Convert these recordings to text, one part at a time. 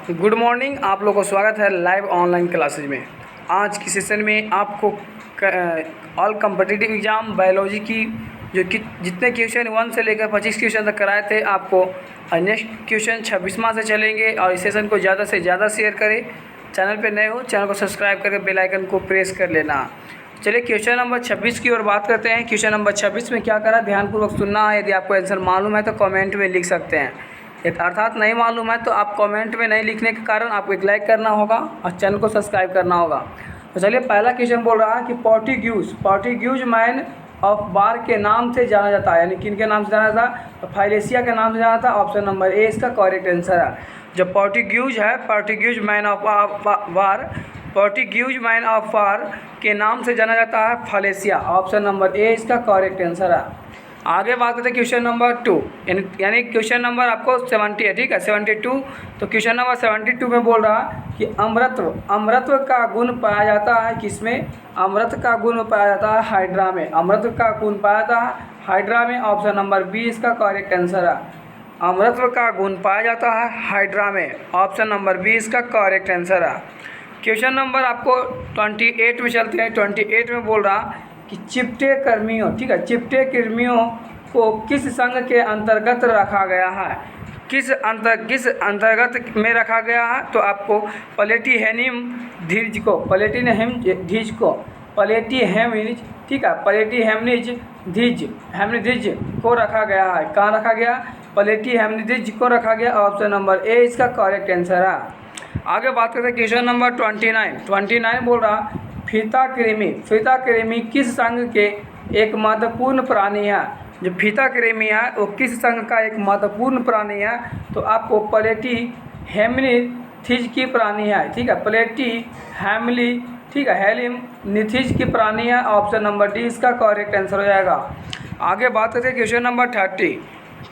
Good morning. आप लोगों को स्वागत है लाइव ऑनलाइन क्लासेज में। आज की सेशन में आपको ऑल कॉम्पिटिटिव एग्ज़ाम बायोलॉजी की जो कि जितने क्वेश्चन 1 से लेकर 25 क्वेश्चन तक कराए थे, आपको नेक्स्ट क्वेश्चन 26वां से चलेंगे। और इस सेशन को ज़्यादा से ज़्यादा शेयर करें। चैनल पे नए हो, चैनल को सब्सक्राइब करके बेल आइकन को प्रेस कर लेना। चलिए क्वेश्चन नंबर 26 की ओर बात करते हैं। क्वेश्चन नंबर 26 में क्या करा, ध्यानपूर्वक सुनना है। यदि आपको आंसर मालूम है तो कमेंट में लिख सकते हैं, अर्थात नहीं मालूम है तो आप कमेंट में नहीं लिखने के कारण आपको एक लाइक करना होगा और चैनल को सब्सक्राइब करना होगा। तो चलिए पहला क्वेश्चन बोल रहा है कि पोर्टुगीज मैन ऑफ बार के नाम से जाना जाता है, यानी किन के नाम से जाना जाता है? तो फाइलेसिया के नाम से जाना था। ऑप्शन नंबर ए इसका करेक्ट आंसर है। जो पोर्टुगीज है, पोर्टुगीज मैन ऑफ बार के नाम से जाना जाता है फाइलेसिया। ऑप्शन नंबर ए इसका करेक्ट आंसर है। आगे बात करते हैं क्वेश्चन नंबर 2, यानी क्वेश्चन नंबर आपको 70 है, ठीक है, 72। तो क्वेश्चन नंबर 72 में बोल रहा है कि अमृतत्व का गुण पाया जाता है किसमें? अमृत का गुण पाया जाता है हाइड्रा में। अमृत का गुण पाया जाता है हाइड्रा में। ऑप्शन नंबर बी इसका करेक्ट आंसर है। अमृतत्व का गुण पाया जाता है हाइड्रा में। ऑप्शन नंबर बी इसका करेक्ट आंसर है। क्वेश्चन नंबर आपको 28 में चलते हैं। 28 में बोल रहा कि चिपटे कर्मियों, ठीक है, चिपटे कर्मियों को किस संघ के अंतर्गत रखा गया है? किस अंतर्गत में रखा गया है? तो आपको प्लेटिहेनियम धीज को, ठीक है, हेमनिधिज को रखा गया है। कहाँ रखा गया? प्लेटिहेमनिधिज को रखा गया। ऑप्शन नंबर ए इसका करेक्ट आंसर है। आगे बात करते हैं क्वेश्चन नंबर 29 बोल रहा फीता कृमि किस संघ के एक महत्वपूर्ण प्राणी है? जो फीता कृमि है वो किस संघ का एक महत्वपूर्ण प्राणी है? तो आपको प्लेटिहेमनिथिज की प्राणी है, ठीक है, हेमनिथिज की प्राणी है। ऑप्शन नंबर डी इसका करेक्ट आंसर हो जाएगा। आगे बात करते हैं क्वेश्चन नंबर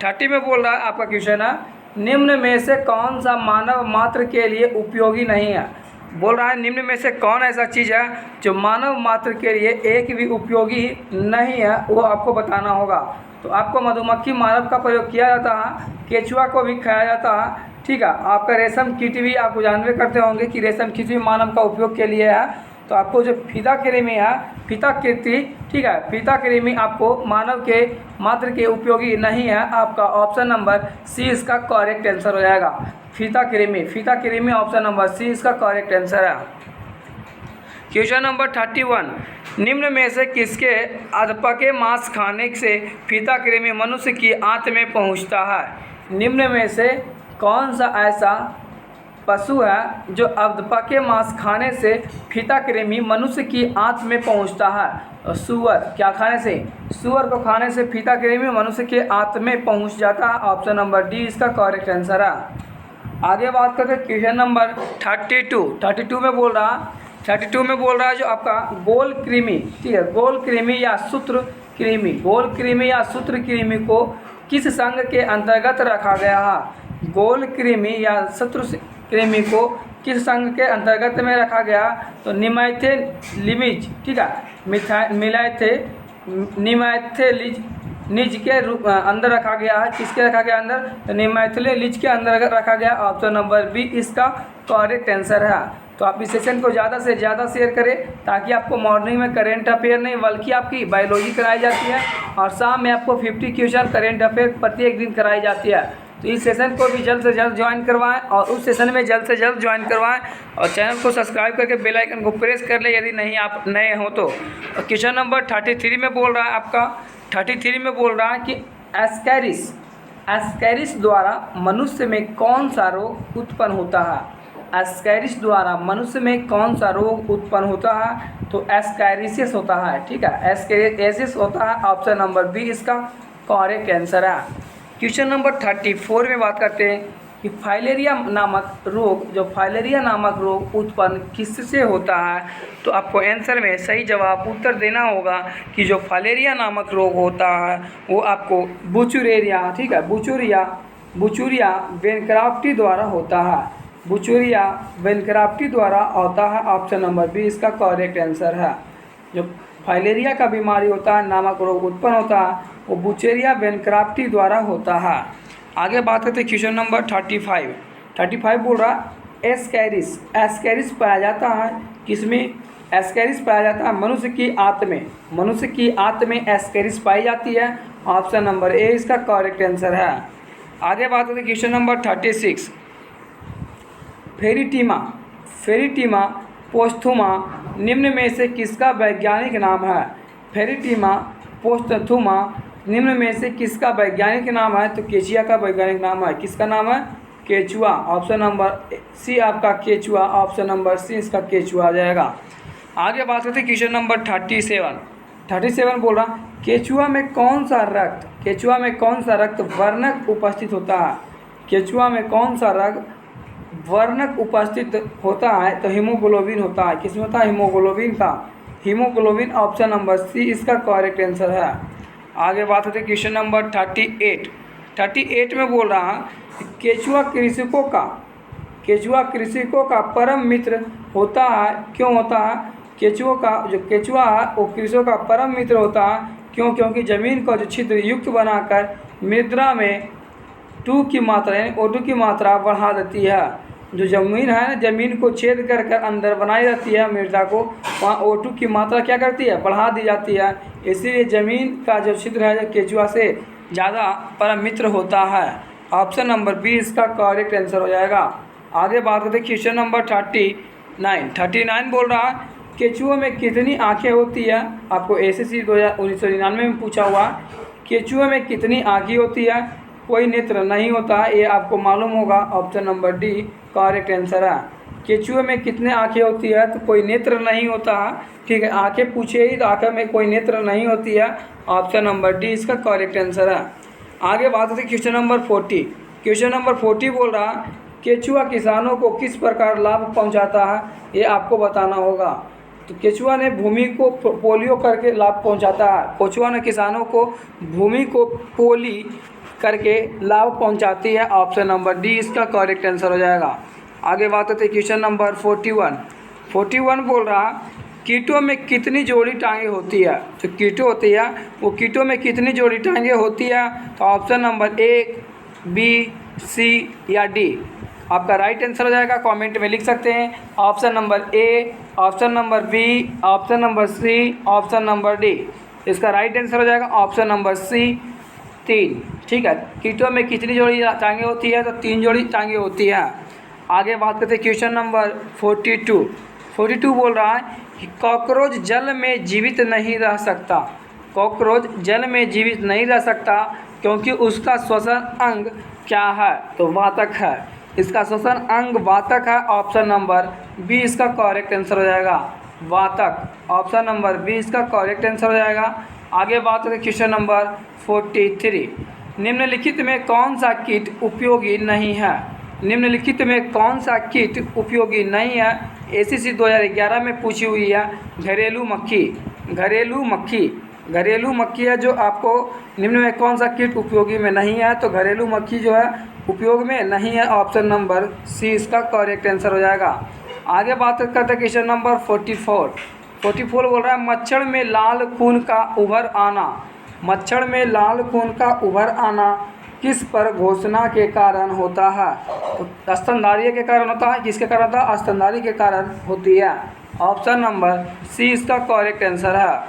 30 में बोल रहा है आपका क्वेश्चन है निम्न में से कौन सा मानव मात्र के लिए उपयोगी नहीं है? बोल रहा है निम्न में से कौन ऐसा चीज़ है जो मानव मात्र के लिए एक भी उपयोगी नहीं है, वो आपको बताना होगा। तो आपको मधुमक्खी मानव का प्रयोग किया जाता है, केचुआ को भी खाया जाता है, ठीक है। आपका रेशम कीट भी आप जानते करते होंगे कि रेशम कीट भी मानव का उपयोग के लिए है। तो आपको जो फीता कृमि है, ठीक है, फीता कृमि आपको मानव के मात्र के उपयोगी नहीं है। आपका ऑप्शन नंबर सी इसका करेक्ट आंसर हो जाएगा। फीता कृमि ऑप्शन नंबर सी इसका करेक्ट आंसर है। क्वेश्चन नंबर 31, निम्न में से किसके अधपके मांस खाने से फीता कृमि मनुष्य की आंत में पहुंचता है? निम्न में से कौन सा ऐसा पशु है जो अधपके मांस खाने से फीता कृमि मनुष्य की आंत में पहुंचता है? सूअर। क्या खाने से? सूअर को खाने से फीता कृमि मनुष्य के आंत में पहुंच जाता है। ऑप्शन नंबर डी इसका करेक्ट आंसर है। आगे बात करते हैं क्वेश्चन नंबर 32 में बोल रहा है जो आपका गोल कृमि, ठीक है, गोल कृमि या सूत्र कृमि को किस संघ के अंतर्गत रखा गया है? गोल कृमि या सूत्र कृमि को किस संघ के अंतर्गत में रखा गया? तो निमैथेलिज, ठीक है, निज के अंदर रखा गया है। किसके रखा गया अंदर? तो निमैथेलिज के अंदर रखा गया। ऑप्शन नंबर बी इसका करेक्ट आंसर है। तो आप इस सेशन को ज़्यादा से ज़्यादा शेयर करें ताकि आपको मॉर्निंग में करेंट अफेयर नहीं बल्कि आपकी बायोलॉजी कराई जाती है और शाम में आपको 50 क्वेश्चन करेंट अफेयर प्रत्येक दिन कराई जाती है। तो इस सेशन को भी जल्द से जल्द ज्वाइन करवाएं और उस सेशन में जल्द से जल्द ज्वाइन करवाएं और चैनल को सब्सक्राइब करके बेल आइकन को प्रेस कर ले यदि नहीं आप नए हो तो। क्वेश्चन नंबर 33 में बोल रहा है आपका 33 में बोल रहा है कि एस्कैरिस द्वारा मनुष्य में कौन सा रोग उत्पन्न होता है? एस्कैरिस द्वारा मनुष्य में कौन सा रोग उत्पन्न होता है? तो एस्कैरिसिस होता है, ठीक है, एस्कैरिसिस होता है। ऑप्शन नंबर बी इसका करेक्ट आंसर है। क्वेश्चन नंबर 34 में बात करते हैं कि फाइलेरिया नामक रोग उत्पन्न किससे होता है? तो आपको आंसर में सही जवाब उत्तर देना होगा कि जो फाइलेरिया नामक रोग होता है वो आपको बुचुरिया, ठीक है, बुचुरिया वेनक्राफ्टी द्वारा होता है। बुचुरिया वेनक्राफ्टी द्वारा होता है। ऑप्शन नंबर बी इसका करेक्ट आंसर है। जो फाइलेरिया का बीमारी होता है, नामक रोग उत्पन्न होता है, वो बुचेरिया वेनक्राफ्टी द्वारा होता है। आगे बात करते हैं क्वेश्चन नंबर 35 बोल रहा एस्कैरिस, एस्कैरिस पाया जाता है किसमें? एस्कैरिस पाया जाता है मनुष्य की आंत में, मनुष्य की आंत में एस्कैरिस पाई जाती है। ऑप्शन नंबर ए इसका करेक्ट आंसर है। आगे बात करते हैं क्वेश्चन नंबर 36। फेरिटीमा, फेरिटीमा पोस्थुमा निम्न में से किसका वैज्ञानिक नाम है? फेरिटीमा पोस्थुमा निम्न में से किसका वैज्ञानिक नाम है? तो केचुआ का वैज्ञानिक नाम है। किसका नाम है? केचुआ। ऑप्शन नंबर सी आपका केचुआ, ऑप्शन नंबर सी इसका केचुआ आ जाएगा। आगे बात करते हैं क्वेश्चन नंबर 37 बोल रहा केचुआ में कौन सा रक्त, केचुआ में कौन सा रक्त वर्णक उपस्थित होता है? केचुआ में कौन सा रक्त वर्णक उपस्थित होता है? तो हीमोग्लोबिन होता है। किसमें होता है? हीमोग्लोबिन का, हीमोग्लोबिन ऑप्शन नंबर सी इसका करेक्ट आंसर है। आगे बात करते हैं क्वेश्चन नंबर 38 में बोल रहा केचुआ कृषकों का, केचुआ कृषकों का परम मित्र होता है। क्यों होता है? केचुओं का जो केचुआ है वो कृषकों का परम मित्र होता है। क्यों? क्योंकि ज़मीन को जो छिद्र युक्त बनाकर मृदा में O2 की मात्रा यानी O2 की मात्रा बढ़ा देती है। जो ज़मीन है ना, ज़मीन को छेद कर कर अंदर बनाई जाती है मृदा को, वहाँ O2 की मात्रा क्या करती है? बढ़ा दी जाती है। इसीलिए ज़मीन का जो छिद्र है जो केचुआ से ज़्यादा परम मित्र होता है। ऑप्शन नंबर बी इसका करेक्ट आंसर हो जाएगा। आगे बात करते हैं क्वेश्चन नंबर 39 बोल रहा है केचुओं में कितनी आंखें होती है? आपको एसएससी 1999 में पूछा हुआ केचुओं में कितनी आंखें होती है? कोई नेत्र नहीं होता है, ये आपको मालूम होगा। Option number D correct answer है। केचुए में कितने आंखें होती है? तो कोई नेत्र नहीं होता है। ठीक है, आंखें पूछे ही तो आंखें में कोई नेत्र नहीं होती है। ऑप्शन नंबर डी इसका करेक्ट आंसर है। आगे बात करते हैं क्वेश्चन नंबर 40। क्वेश्चन नंबर 40 बोल रहा केचुआ किसानों को किस प्रकार लाभ पहुंचाता है? ये आपको बताना होगा। तो केचुआ ने भूमि को पोलियो करके लाभ पहुंचाता है। केचुआ ने किसानों को भूमि को पोली करके लाभ पहुंचाती है। ऑप्शन नंबर डी इसका करेक्ट आंसर हो जाएगा। आगे बात करते हैं क्वेश्चन नंबर 41 बोल रहा कीटों में कितनी जोड़ी टांगें होती है? जो कीटों होती है वो कीटों में कितनी जोड़ी टांगें होती है? तो ऑप्शन नंबर ए, बी, सी या डी आपका राइट आंसर हो जाएगा। कमेंट में लिख सकते हैं option number A, option number B, option number C, option number D. इसका राइट आंसर हो जाएगा ऑप्शन नंबर सी 3। ठीक है, कीटों में कितनी जोड़ी टांगें होती है? तो 3 जोड़ी टांगें होती है। आगे बात करते हैं क्वेश्चन नंबर 42 बोल रहा है कि कॉकरोच जल में जीवित नहीं रह सकता। कॉकरोच जल में जीवित नहीं रह सकता क्योंकि उसका श्वसन अंग क्या है? तो वातक है। इसका श्वसन अंग वातक है। ऑप्शन नंबर बी इसका करेक्ट आंसर हो जाएगा, वातक। ऑप्शन नंबर बी इसका करेक्ट आंसर हो जाएगा। आगे बात करें क्वेश्चन नंबर 43। निम्नलिखित में कौन सा कीट उपयोगी नहीं है? निम्नलिखित में कौन सा कीट उपयोगी नहीं है? एसएससी 2011 में पूछी हुई है। घरेलू मक्खी, घरेलू मक्खी है जो आपको निम्न में कौन सा कीट उपयोगी में नहीं है? तो घरेलू मक्खी जो है उपयोग में नहीं है। ऑप्शन नंबर सी इसका करेक्ट आंसर हो जाएगा। आगे बात करते हैं क्वेश्चन नंबर 44 बोल रहा है मच्छर में लाल खून का उभर आना, मच्छर में लाल खून का उभर आना किस पर घोषणा के कारण होता है? तो स्तनधारी के कारण होता है। किसके कारण होता है? स्तनधारी के कारण होती है। ऑप्शन नंबर सी इसका करेक्ट आंसर है।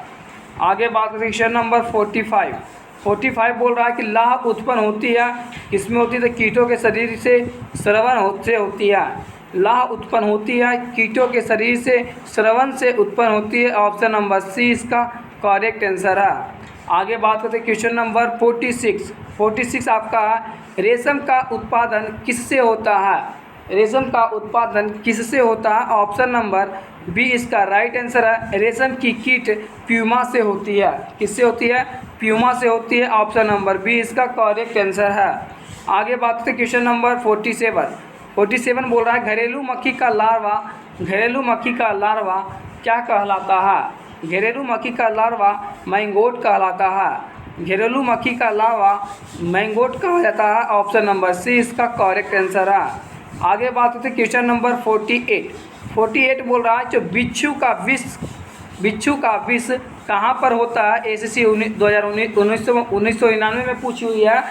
आगे बात करते हैं क्वेश्चन नंबर 45 बोल रहा है कि लाह उत्पन्न होती है किसमें होती है? तो कीटों के शरीर से श्रवण से होती है। लाह उत्पन्न होती है कीटों के शरीर से श्रवण से उत्पन्न होती है। ऑप्शन नंबर सी इसका करेक्ट आंसर है। आगे बात करते हैं क्वेश्चन नंबर 46 आपका रेशम का उत्पादन किससे होता है? रेशम का उत्पादन किससे होता है? ऑप्शन नंबर बी इसका राइट आंसर है। रेशम की कीट प्यूमा से होती है। किससे होती है? प्यूमा से होती है। ऑप्शन नंबर बी इसका करेक्ट आंसर है। आगे बात करते हैं क्वेश्चन नंबर 47 बोल रहा है घरेलू मक्खी का लार्वा क्या कहलाता है? घरेलू मक्खी का लार्वा मैंगोट कहलाता है। घरेलू मक्खी का लार्वा मैंगोट कहा जाता है। ऑप्शन नंबर सी इसका करेक्ट आंसर है। आगे बात करते हैं क्वेश्चन नंबर 48 बोल रहा है जो बिच्छू का विष कहाँ पर होता है? एसएससी 1999 में पूछी हुई है।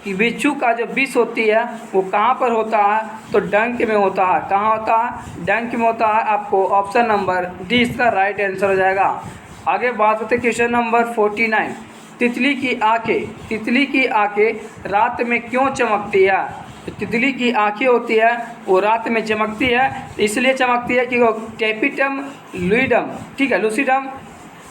कि बिच्छू का जो विष होती है वो कहाँ पर होता है, तो डंक में होता है। कहाँ होता है, डंक में होता है। आपको ऑप्शन नंबर डी इसका राइट आंसर हो जाएगा। आगे बात करते हैं क्वेश्चन नंबर 49। तितली की आंखें रात में क्यों चमकती है। तो तितली की आंखें होती है वो रात में चमकती है, इसलिए चमकती है कि वो टैपिटम लुइडम, ठीक है, लूसीडम,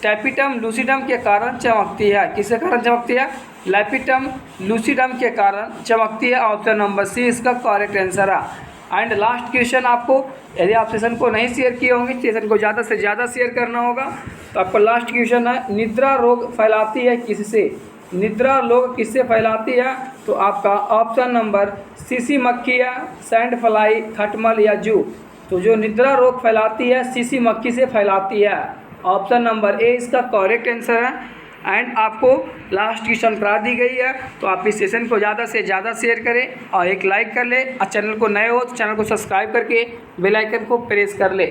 टैपिटम लूसीडम के कारण चमकती है। किसके कारण चमकती है, लैपिटम लूसीडम के कारण चमकती है। ऑप्शन नंबर सी इसका करेक्ट आंसर है। एंड लास्ट क्वेश्चन, आपको यदि आप सेशन को नहीं शेयर किए होंगे, सेशन को ज़्यादा से ज़्यादा शेयर करना होगा। तो आपका लास्ट क्वेश्चन है, निद्रा रोग फैलाती है किससे। निद्रा रोग किससे फैलाती है, तो आपका ऑप्शन नंबर सीसी मक्खी या सैंड फ्लाई, खटमल या जू। तो जो निद्रा रोग फैलाती है सीसी मक्खी से फैलाती है। ऑप्शन नंबर ए इसका करेक्ट आंसर है। एंड आपको लास्ट क्वेश्चन करा दी गई है, तो आप इस सेशन को ज़्यादा से ज़्यादा शेयर करें और एक लाइक कर ले, और चैनल को नए हो तो चैनल को सब्सक्राइब करके बेल आइकन को प्रेस कर ले।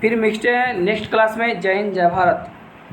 फिर मिलते हैं नेक्स्ट क्लास में। जय हिंद, जय भारत।